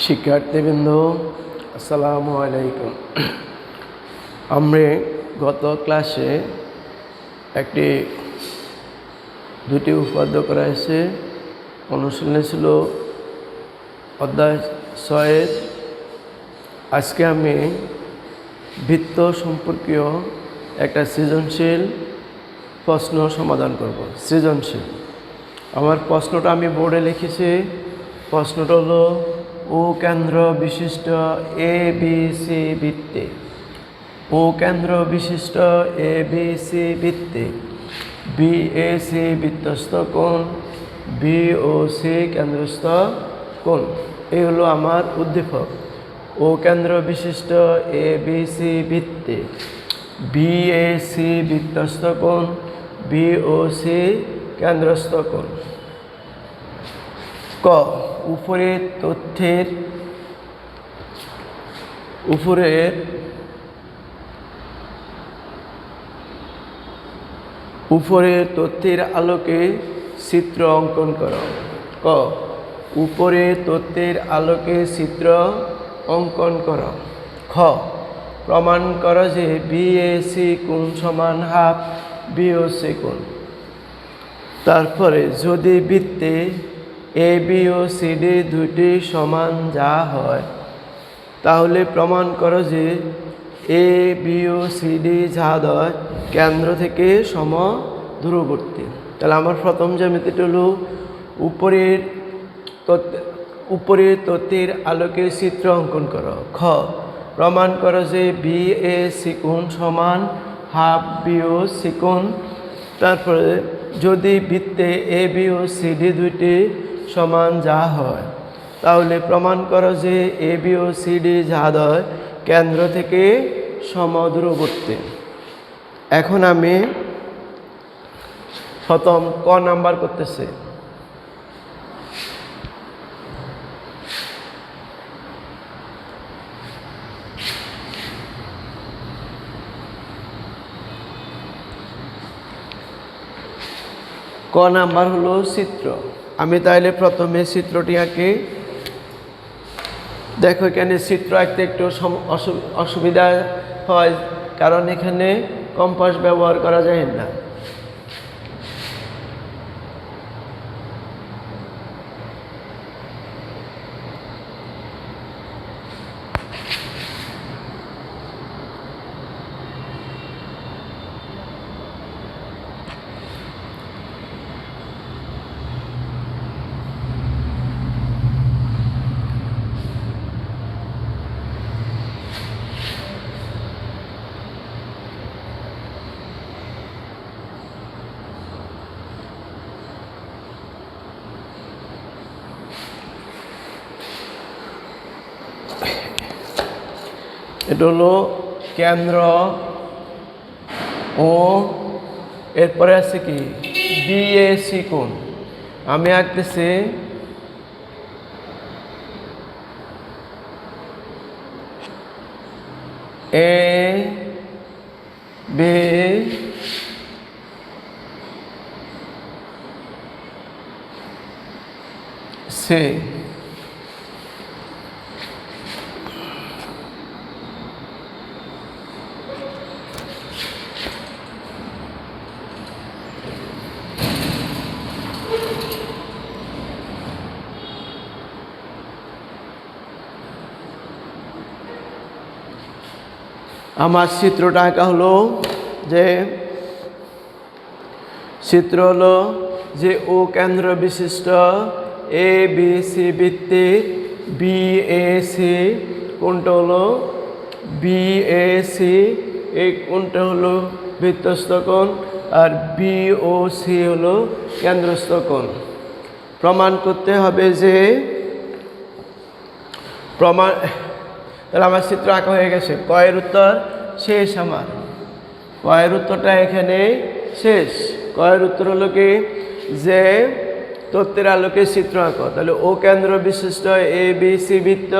শিক্ষার্থীবৃন্দ আসসালামু আলাইকুম। আমরা গত ক্লাসে দুটি উপাদ্য করা হয়েছে। অনুশীলনী ছিল অধ্যায় 6। আজকে আমি বৃত্ত সম্পর্কীয় একটা সৃজনশীল প্রশ্ন সমাধান করব। সৃজনশীল আমার প্রশ্নটা আমি বোর্ডে লিখেছি। প্রশ্নটা হলো ও কেন্দ্র বিশিষ্ট ABC বৃত্তে, ও কেন্দ্র বিশিষ্ট ABC বৃত্তে BAC বৃত্তস্থ কোণ, BOC কেন্দ্রস্থ কোণ। এই হলো আমার উদ্দীপক। ও কেন্দ্র বিশিষ্ট ABC বৃত্তে BAC বৃত্তস্থ কোণ, BOC কেন্দ্রস্থ কোণ। ক উপরের তথ্যের আলোকে চিত্র অঙ্কন করো। ক উপরের তথ্যের আলোকে চিত্র অঙ্কন করো। খ প্রমাণ করো যে BAC কোণ সমান হাফ BOC কোণ। তারপরে যদি বৃত্তে AB ও CD দুটি সমান যা হয়, তাহলে প্রমাণ করো যে AB ও CD যাদয় কেন্দ্র থেকে সমদূরবর্তী। তাহলে আমার প্রথম জ্যামিতিটি হলো উপরের তথ্যের আলোকে চিত্র অঙ্কন করো। খ প্রমাণ করো যে BAC কোণ সমান হাফ BOC কোণ। তারপরে যদি বৃত্তে AB ও CD দুইটি সমান যা হয়, তাহলে প্রমাণ করো যে AB ও CD যাদয় কেন্দ্র থেকে সমদূরবর্তী। এখন আমি প্রথম ক নাম্বার করতেছি। ক নাম্বার হলো চিত্র। আমি তাইলে প্রথমে চিত্রটি আঁকি। দেখো এখানে চিত্র আঁকতে একটু অসুবিধা হয়, কারণ এখানে কম্পাস ব্যবহার করা যায় না। এটা হলো কেন্দ্র ও এরপরে আছে কি BAC কোণ। আমি আঁকতেছি ABC। আমার চিত্রটা আঁকা হলো যে ও কেন্দ্র বিশিষ্ট ABC বৃত্তে BAC কোণটা হলো BAC, এই কোণটা হলো বৃত্তস্থ কোণ, আর BOC হলো কেন্দ্রস্থ কোণ। প্রমাণ করতে হবে যে তাহলে আমার চিত্র আঁকা হয়ে গেছে। কয়ের উত্তর শেষ। আমার কয়ের উত্তরটা এখানে শেষ। কয়ের উত্তর হলো কি যে তথ্যের আলোকে চিত্র আঁকো। তাহলে ও কেন্দ্র বিশিষ্ট ABC বৃত্ত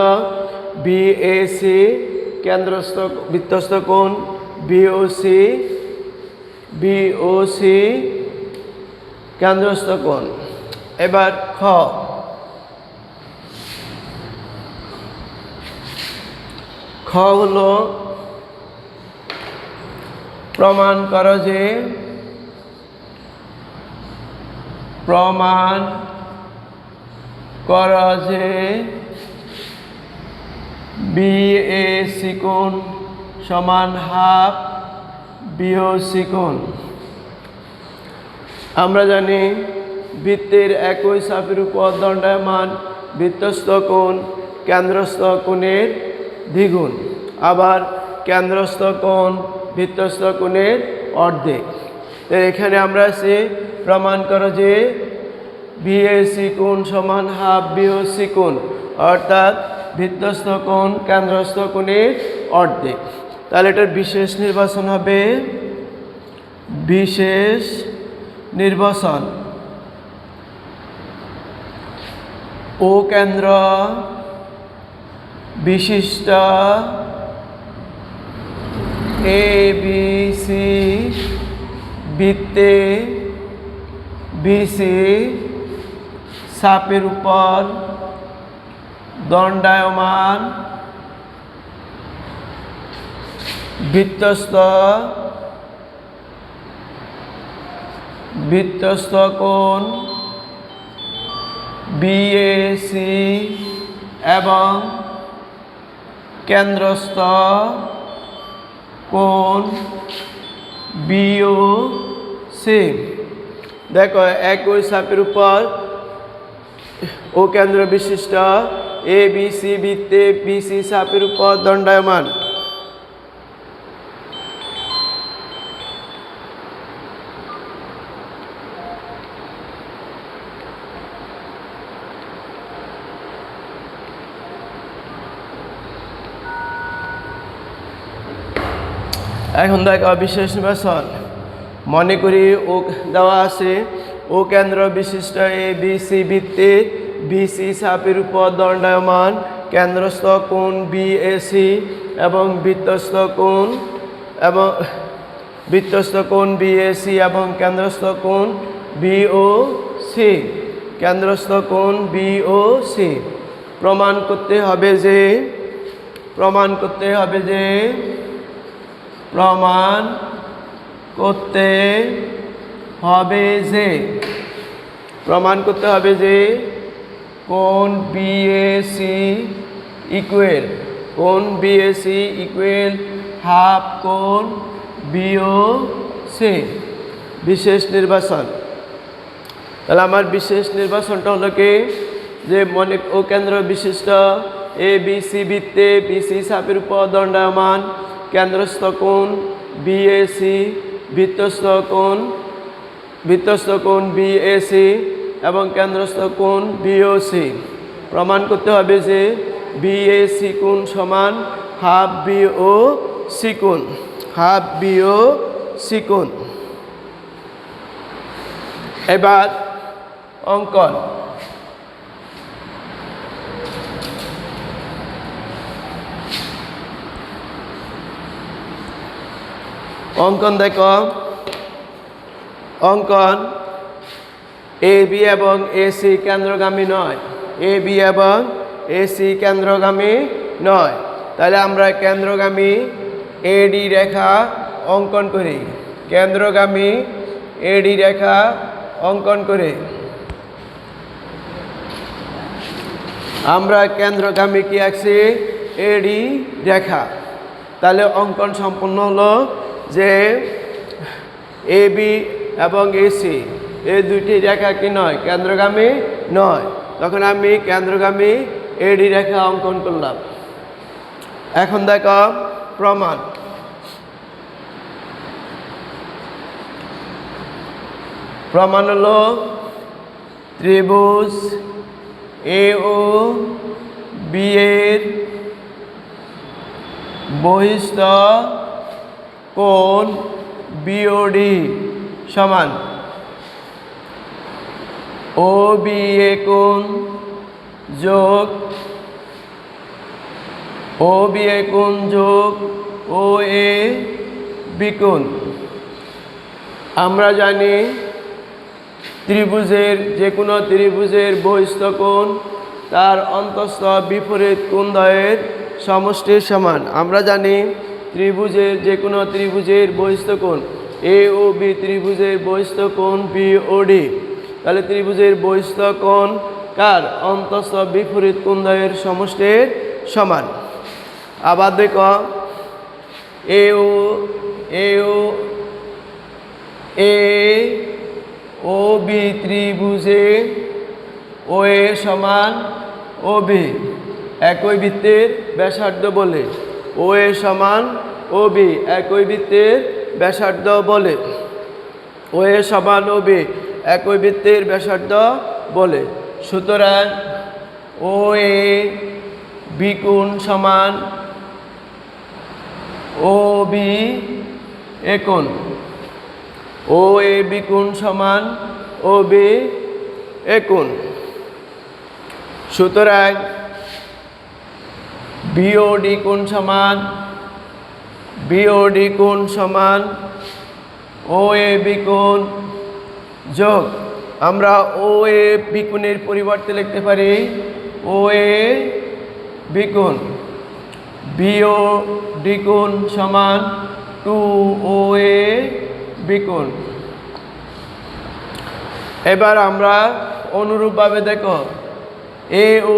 BAC বৃত্তস্থ কোণ, BOC কেন্দ্রস্থ কোণ। এবার খ হলো প্রমাণ করো যে BAC কোণ সমান হাফ BOC কোণ। আমরা জানি বৃত্তের একই চাপের উপর দণ্ডায়মান বৃত্তস্থ কোণ কেন্দ্রস্থ কোণের দ্বিগুণ, আবার কেন্দ্রস্থ কোণ বৃত্তস্থ কোণের অর্ধেক। তো এখানে আমরা আছি প্রমাণ করো যে BAC কোণ সমান হাফ BOC কোণ, অর্থাৎ বৃত্তস্থ কোণ কেন্দ্রস্থ কোণের অর্ধেক। তাহলে এটার বিশেষ নির্বাচন হবে বিশেষ নির্বাচন। ও কেন্দ্র বিশিষ্ট ABC বৃত্তে BC চাপের উপর দণ্ডায়মান বৃত্তস্থ কোণ BAC এবং কেন্দ্রস্থ কোণ BOC। দেখো একই চাপের উপর ও কেন্দ্র বিশিষ্ট ABC বৃত্তে BC চাপের উপর দণ্ডায়মান। এখন দেখো বিশেষ নির্বাচন। মনে করি ও দেওয়া আছে ও কেন্দ্র বিশিষ্ট ABC বৃত্তে BC চাপের উপর দণ্ডায়মান কেন্দ্রস্থ কোণ BAC এবং বৃত্তস্থ কোণ BAC এবং কেন্দ্রস্থ কোণ BOC। কেন্দ্রস্থ কোণ BOC প্রমাণ করতে হবে যে কোণ BAC ইকুয়াল হাফ কোণ BOC। বিশেষ নির্বাচন। তাহলে আমার বিশেষ নির্বাচনটা হলো কি যে ও কেন্দ্র বিশিষ্ট ABC বৃত্তে BC চাপের উপর দণ্ডায়মান কেন্দ্রস্থ কোণ BAC বৃত্তস্থ কোণ BAC এবং কেন্দ্রস্থ কোণ BOC। প্রমাণ করতে হবে যে BAC কোণ সমান হাফ BOC কোণ। এবার অঙ্কন। দেখো অঙ্কন AB এবং AC কেন্দ্রগামী নয়। AB এবং AC কেন্দ্রগামী নয়। তাহলে আমরা কেন্দ্রগামী AD রেখা অঙ্কন করি। কেন্দ্রগামী AD রেখা অঙ্কন করে আমরা কেন্দ্রগামী কি আঁকছি AD রেখা। তাহলে অঙ্কন সম্পূর্ণ হলো যে AB এবং AC এই দুইটি রেখা কি নয় কেন্দ্রগামী নয়। তখন আমি কেন্দ্রগামী AD রেখা অঙ্কন করলাম। এখন দেখো প্রমাণ হলো ত্রিভুজ AOB এর বহিস্থ কোণ BOD সমান OBA কোণ যোগ OAB কোণ। আমরা জানি ত্রিভুজের যে কোনো ত্রিভুজের বহিস্থ কোণ তার অন্তঃস্থ বিপরীত কোণদ্বয়ের সমষ্টির সমান। আমরা জানি ত্রিভুজের যে কোনো ত্রিভুজের বহিস্থ কোণ এ ও বি, ত্রিভুজের বহিস্থ কোণ বি ও ডি। তাহলে ত্রিভুজের বহিস্থ কোণ কার? অন্তঃস্থ বিপরীত কোণদ্বয়ের সমষ্টির সমান। আবার দেখো এ ও বি ত্রিভুজে ও এ সমান ও বি একই বৃত্তের ব্যাসার্ধ বলে। ও এ সমান ও বি একই বৃত্তের ব্যাসার্ধ বলে। ও এ সমান ও বি একই বৃত্তের ব্যাসার্ধ বলে। সুতরাং ও এ বি কোণ সমান ও বি এ কোণ। ও এ বি কোণ সমান ও বি এ কোণ। সুতরাং বিওডি কোণ সমান ও এ বি কোণ যোগ আমরা ও এ বি কোণের পরিবর্তে লিখতে পারি ও এ বি কোণ। বিওডি কোণ সমান 2 ও এ বি কোণ। এবার আমরা অনুরূপভাবে দেখো এ ও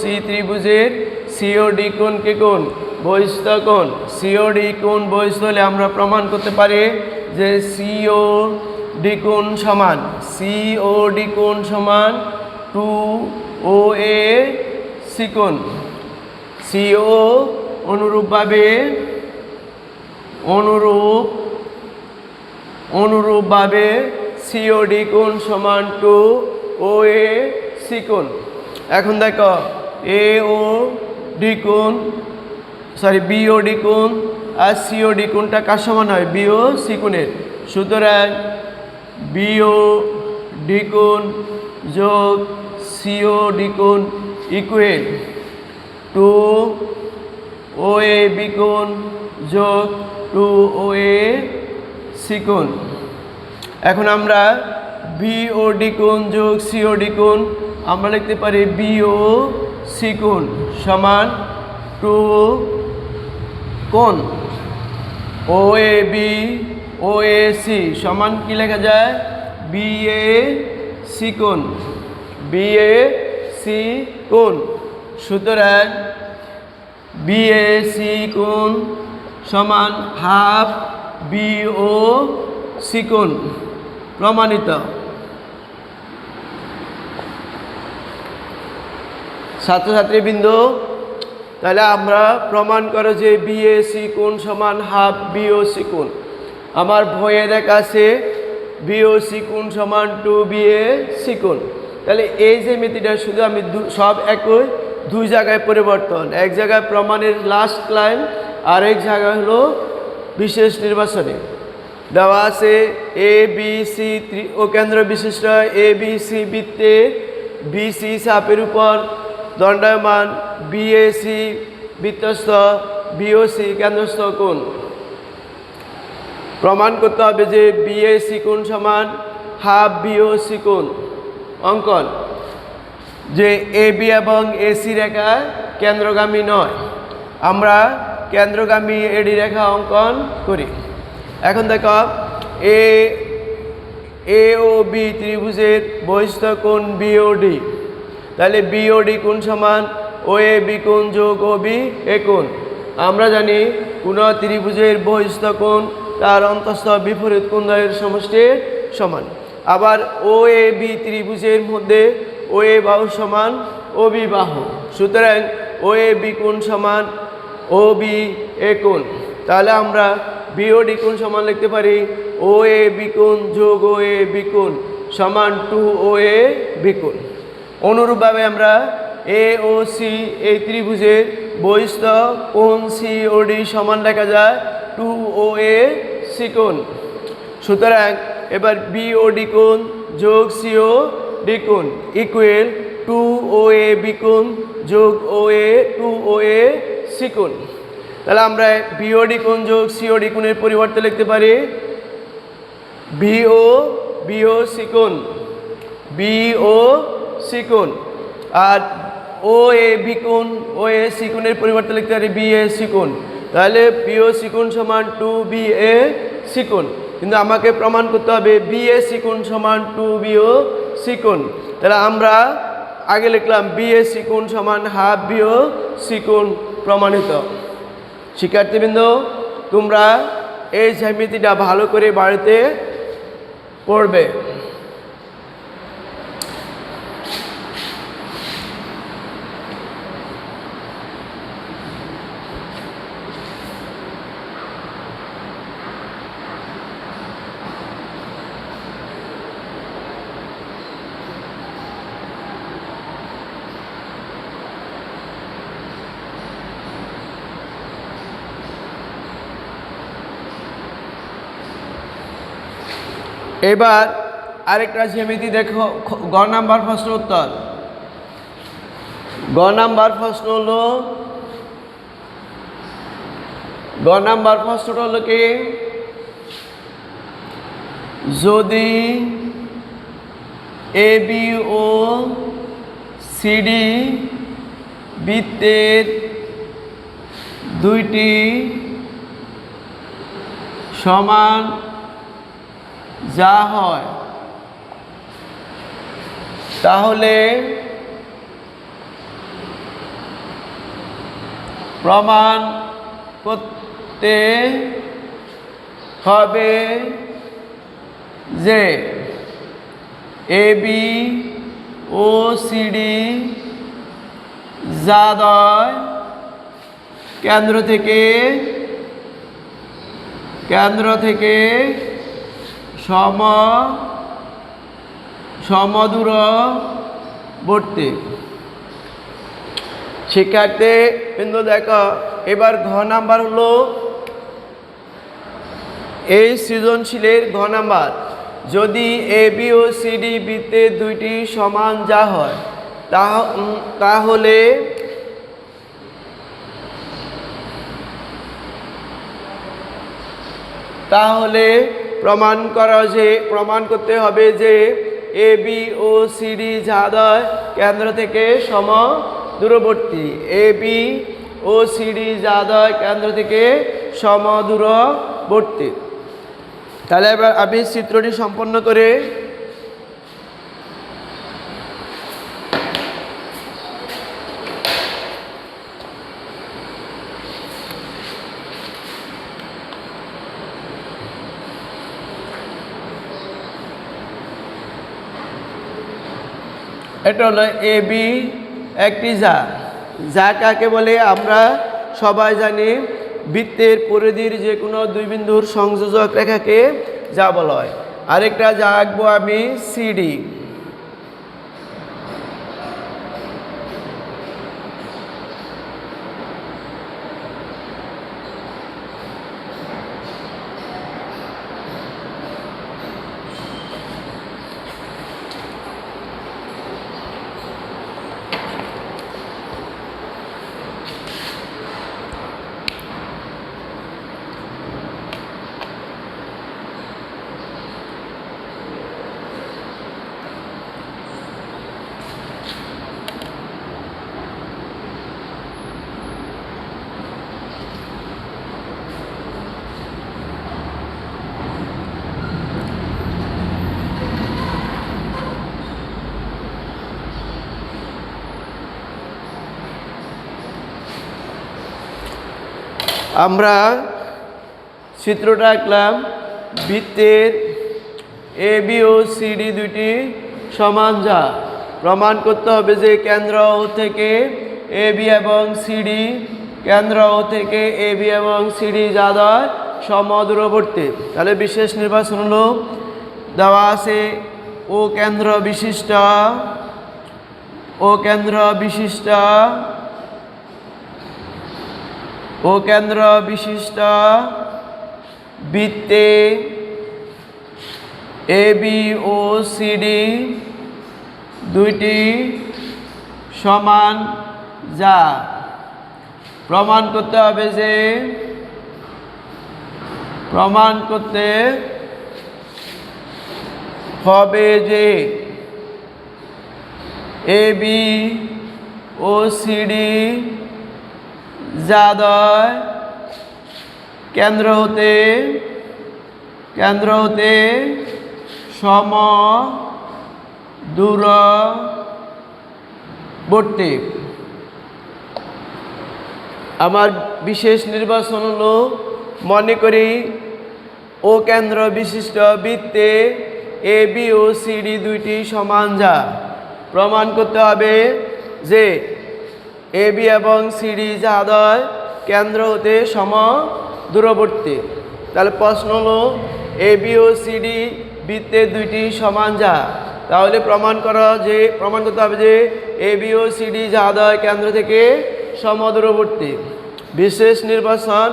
সি ত্রিভুজের সিওডি কোণ কে কোণ? বহিস্থ কোণ। সিওডি কোণ বহিস্থ হলে আমরা প্রমাণ করতে পারি যে সিওডি কোণ সমান 2 ও এ সি কোণ। সিও অনুরূপভাবে সিওডি কোণ সমান 2 ও এ সি কোণ। এখন দেখো বিওডি কোণ আর সিওডি কোণটা কার সমান হয়? বিও সি কোণের। সুতরাং বিওডি কোণ যোগ সিওডি কোণ ইকুয়াল 2 ও এ বি কোণ যোগ 2 ও এ সি কোণ। এখন আমরা বিওডি কোণ যোগ সিওডি কোণ আমরা লিখতে পারি বিও সি কোণ সমান 2 কোণ ও A B O A C সমান কি লেখা যায়? বি এ সি কোণ। সুতরাং বি এ সি কোণ সমান হাফ বি ও সি কোণ প্রমাণিত। ছাত্রছাত্রীবৃন্দ, তাহলে আমরা প্রমাণ করো যে বিএসি কোণ সমান হাফ বিওসি কোণ। আমার বইয়ে দেখা আছে বিওসি কোণ সমান 2 বিএসি কোণ। তাহলে এই যে মিতিটা শুধু আমি সব একই, দুই জায়গায় পরিবর্তন। এক জায়গায় প্রমাণের লাস্ট লাইন, আর এক জায়গায় হলো বিশেষ নির্বাচনে দেওয়া আছে এ বি সি ও কেন্দ্র বিশিষ্ট এ বি সি বৃত্তে বিসি চাপের উপর দণ্ডায়মান বিএসি বৃত্তস্থ বিওসি কেন্দ্রস্থ কোণ। প্রমাণ করতে হবে যে বিএসি কোণ সমান হাফ বিওসি কোণ। অঙ্কন যে এ বি এবং এসি রেখা কেন্দ্রগামী নয়, আমরা কেন্দ্রগামী এডি রেখা অঙ্কন করি। এখন দেখো এ ও বি ত্রিভুজের বহিস্থ কোণ বিওডি। তাহলে বিওডি কোণ সমান ও এ বি কোণ যোগ ও বি এ কোণ। আমরা জানি কোন ত্রিভুজের বহিস্থ কোণ তার অন্তঃস্থ বিপরীত কোণদ্বয়ের সমষ্টির সমান। আবার ও এ বি ত্রিভুজের মধ্যে ও এ বাহু সমান ও বি বাহু। সুতরাং ও এ বি কোণ সমান ও বি এ কোণ। তাহলে আমরা বিওডি কোণ সমান লিখতে পারি ও এ বি কোণ যোগ ও এ বি কোণ সমান 2 ও এ বি কোণ। অনুরূপভাবে আমরা এ ও সি এই ত্রিভুজের বহিস্থ কোণ সি ও ডি সমান লেখা যায় 2 ও এ সি কোণ। সুতরাং এবার বিওডি কোণ যোগ সিও ডি কোণ ইকুয়াল 2 ও এ বি কোণ যোগ ও এ 2 ও এ সি কোণ। তাহলে আমরা বিওডি কোণ যোগ সিওডি কোণের পরিবর্তে লিখতে পারি বিও সি কোণ আর ও এ বি কোণ, ও এ সি কোণের পরিবর্তে লিখতে পারি বি এ সি কোণ। তাহলে পি ও সি কোণ সমান 2 বি এ সি কোণ, কিন্তু আমাকে প্রমাণ করতে হবে বি এ সি কোণ সমান 2 বি ও সি কোণ। তাহলে আমরা আগে লিখলাম বি এ সি কোণ সমান হাফ বি ও সি কোণ, প্রমাণিত। শিক্ষার্থীবৃন্দ, তোমরা এই জ্যামিতিটা ভালো করে বাড়িতে পড়বে। এবার আরেকটা জ্যামিতি দেখো, গ নাম্বার প্রশ্ন উত্তর। গ নাম্বার প্রশ্ন হলো, গ নাম্বার প্রশ্নটা হলো কি, যদি এ বি ও সিডি বৃত্তের দুইটি সমান যা হয়, তাহলে প্রমাণ করতে হবে যে এ বি ও সিডি যাদয় কেন্দ্র থেকে সমদূরবর্তী। শিক্ষার্থী বিন্দু দেখো, এবার ঘ নাম্বার হলো এই সৃজনশীলের ঘ নাম্বার, যদি এ বি ও সিডি বৃত্তের দুইটি সমান যা হয়, তাহলে প্রমাণ করতে হবে যে এ বি ও সিডি যাদয় কেন্দ্র থেকে সমদূরবর্তী। এ বি ও সিডি যাদয় কেন্দ্র থেকে সমদূরবর্তী। তাহলে এবার আমি চিত্রটি সম্পন্ন করে এটা হলো এ বি একটি যা কাকে বলে আমরা সবাই জানি, বৃত্তের পরিধির যে কোনো দুই বিন্দুর সংযোজক রেখাকে যা বলা হয়। আরেকটা যা আঁকবো আমি সিডি। আমরা চিত্রটা আঁকলাম, বৃত্তের এ বি ও সিডি দুইটি সমান যা, প্রমাণ করতে হবে যে কেন্দ্র ও থেকে এ বি এবং সিডি, কেন্দ্র ও থেকে এ বি এবং সিডি যাদয় সমদূরবর্তী। তাহলে বিশেষ নির্বাচন হলো, দেওয়া আছে ও কেন্দ্র বিশিষ্ট বৃত্তে এ বি ও সিডি দুইটি সমান যা, প্রমাণ করতে হবে যে এ বি ও সিডি যাদয় কেন্দ্র হতে সম দূরবর্তী। আমার বিশেষ নির্বাচন হলো, মনে করি ও কেন্দ্র বিশিষ্ট বৃত্তে এ বি ও সিডি দুইটি সমান যা প্রমাণ করতে হবে যে এ বি এবং সিডি যাদয় কেন্দ্র হতে সম দূরবর্তী। তাহলে প্রশ্ন হলো এ বি ও সিডি বৃত্তে দুইটি সমান যা, তাহলে প্রমাণ করতে হবে যে এ বি ও সিডি যাদয় কেন্দ্র থেকে সমদূরবর্তী। বিশেষ নির্বাচন,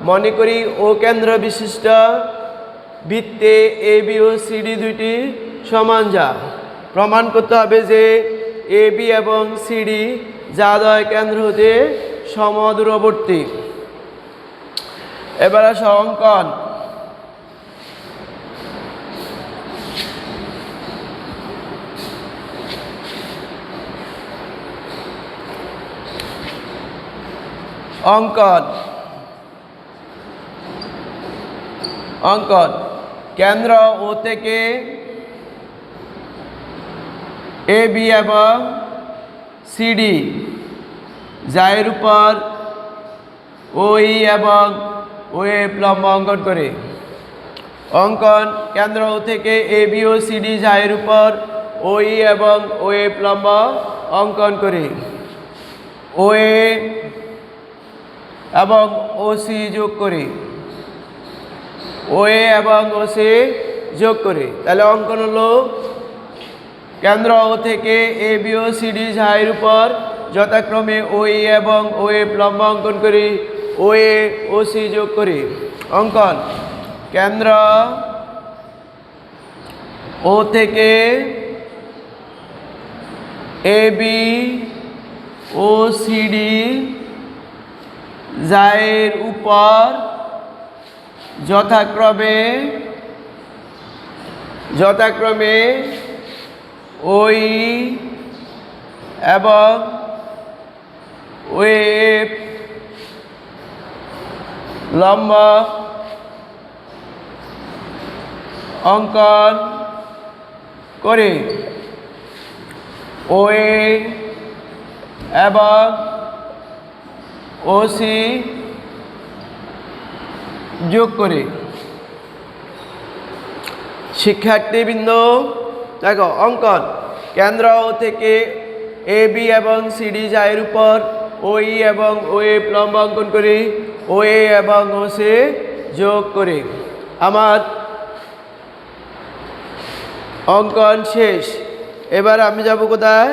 মনে করি ও কেন্দ্র বিশিষ্ট বৃত্তে এ বি ও সিডি দুইটি সমান যা প্রমাণ করতে হবে যে এ বি এবং সিডি যাদয় কেন্দ্র হতে সমদূরবর্তী। এবার আসো অঙ্কন। অঙ্কন কেন্দ্র ও থেকে এ বি এবং সিডি যায়ের উপর ও ই এবং ও এ লম্ব অঙ্কন করে। অঙ্কন কেন্দ্র ও থেকে এ বি ও সিডি যায়ের উপর ও ই এবং ও এ লম্ব অঙ্কন করে। ও এ এবং ও সি যোগ করে। ও এ এবং ও সি যোগ করে। তাহলে অঙ্কন হলো কেন্দ্র ও থেকে এ বি ও সিডি যায়ের উপর যথাক্রমে ও ই এবং ও এ লম্ব অঙ্কন করি, ও এ ও সি যোগ করি। অঙ্কন কেন্দ্র ও থেকে এ বি ও সিডি যায়ের উপর যথাক্রমে ও ই এবং ও এ লম্ব অঙ্কন করে। ও এ এবং ও সি যোগ করে। শিক্ষার্থীবৃন্দ দেখো, অঙ্কন কেন্দ্র ও থেকে এ বি এবং সিডি যায়ের উপর ও ই এবং ও এ লম্ব অঙ্কন করি, ও এ এবং ও সি যোগ করে। আমার অঙ্কন শেষ। এবার আমি যাব কোথায়?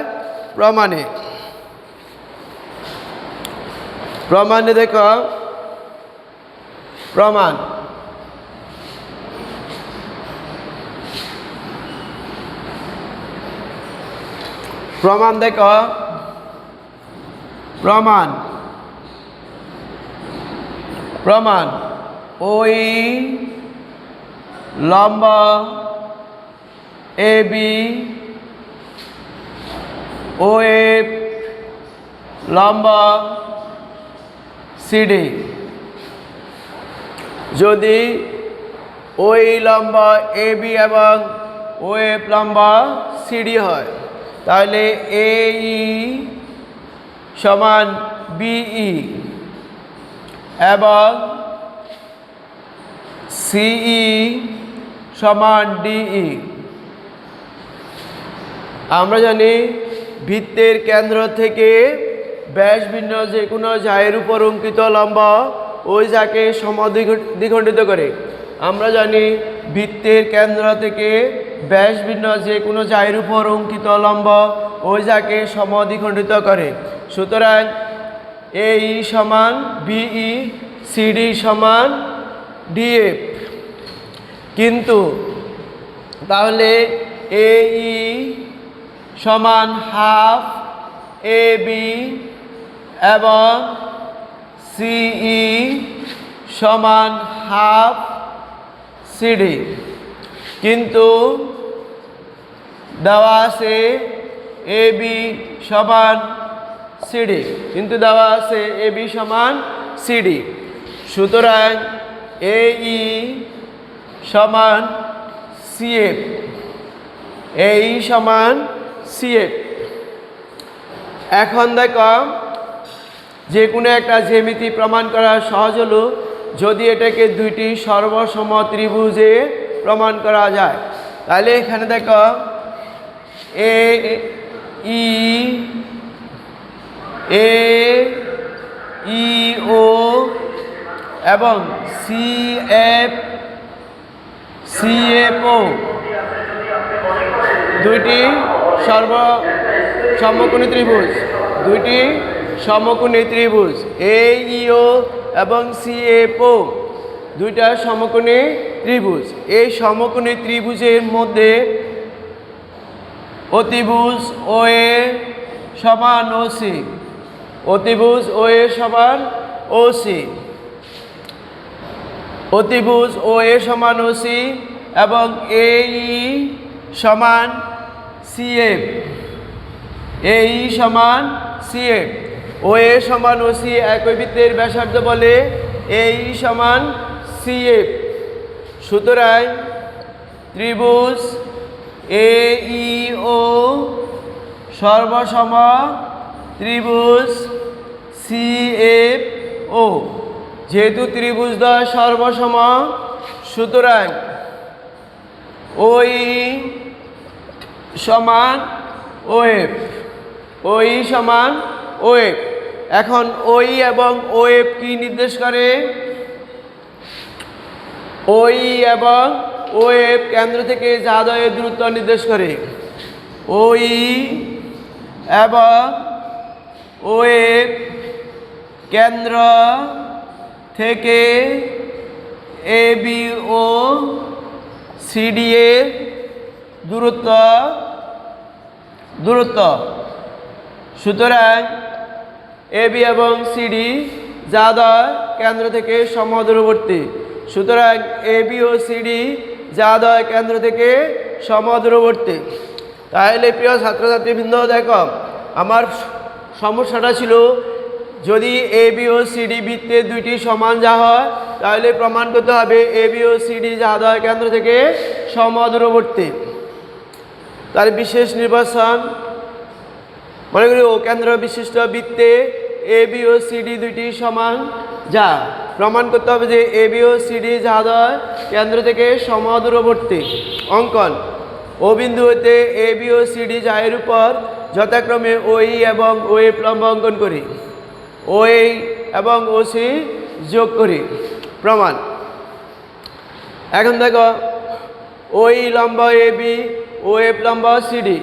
প্রমাণে দেখো, প্রমাণ দেখো, প্রমাণ ওই লম্ব এ বি ও এ লম্ব সিডি যদি ওই লম্ব এ বি এবং ও এ লম্ব সিডি হয়, তাহলে এ ই সমান বিই এবং সিই সমান ডিই। আমরা জানি বৃত্তের কেন্দ্র থেকে ব্যাস ভিন্ন যে কোনো জায়ের উপর অঙ্কিত লম্ব ওই জাকে সমদ্বিখণ্ডিত করে। আমরা জানি বৃত্তের কেন্দ্র থেকে ব্যাস ভিন্ন যে কোনো জায়ের উপর অঙ্কিত লম্ব ওই জাকে সমদ্বিখণ্ডিত করে। সুতরাং এই সমান বিই, সিডি সমান ডিএফ। কিন্তু তাহলে এই সমান হাফ এ বি এবং সিই সমান হাফ সিডি, কিন্তু দেওয়া আছে এ বি সমান সিডি, কিন্তু দেওয়া আছে এ বি সমান সিডি। সুতরাং এই সমান সিএফ, এই সমান সিএফ। এখন দেখো যে কোনো একটা জ্যামিতি প্রমাণ করা সহজ হলো যদি এটাকে দুইটি সর্বসম ত্রিভুজে প্রমাণ করা যায়। তাহলে এখানে দেখো এ ই ও এবং সিএফও দুইটি সমকোণী ত্রিভুজ, দুইটি সমকোণী ত্রিভুজ। এইও এবং সিএফও দুইটা সমকোণী ত্রিভুজ। এই সমকোণী ত্রিভুজের মধ্যে অতিভুজ ও এ সমান ও সি, অতিভুজ ও এ সমান ও সি, অতিভুজ ও এ সমান ও সি এবং এই সমান সিএফ, এই সমান সিএফ। ও এ সমান ও সি একই বৃত্তের ব্যাসার্ধ বলে এই সমান সিএফ। সুতরাং ত্রিভুজ এ ই ও সর্বসম ত্রিভুজ সিএফ ও। যেহেতু ত্রিভুজদ্বয় সর্বসম সুতরাং ওই সমান ওএফ, ওই সমান ওএফ। এখন ওই এবং ওএফ কি নির্দেশ করে? ওই এবং ওএফ কেন্দ্র থেকে জাদয়ের দূরত্ব নির্দেশ করে। ওই এবং ওএফ কেন্দ্র থেকে এ বি ও সিডি এর দূরত্ব। সুতরাং এ বি এবং সিডি জাদয় কেন্দ্র থেকে সমদূরবর্তী। সুতরাং এ বি ও সিডি জাদয় কেন্দ্র থেকে সমদূরবর্তী। তাহলে প্রিয় ছাত্রছাত্রীবৃন্দ দেখো আমার সমস্যাটা ছিল যদি এ বি ও সিডি বৃত্তে দুইটি সমান যা হয় তাহলে প্রমাণ করতে হবে এ বি ও সিডি জাদয় কেন্দ্র থেকে সমদূরবর্তী। তার বিশেষ নির্বাচন মনে করি ও কেন্দ্র বিশিষ্ট বৃত্তে এ বি ও সিডি দুইটি সমান যা প্রমাণ করতে হবে যে এ বি ও সিডি জাদয় কেন্দ্র থেকে সমদূরবর্তী। অঙ্কন ও বিন্দু হতে এ বি ও সিডি জায়ের উপর যথাক্রমে ওই এবং ওই লম্ব অঙ্কন করি, ওই এবং ও সি যোগ করি। প্রমাণ এখন দেখো ওই লম্ব এ বি ও এফ লম্ব সিডি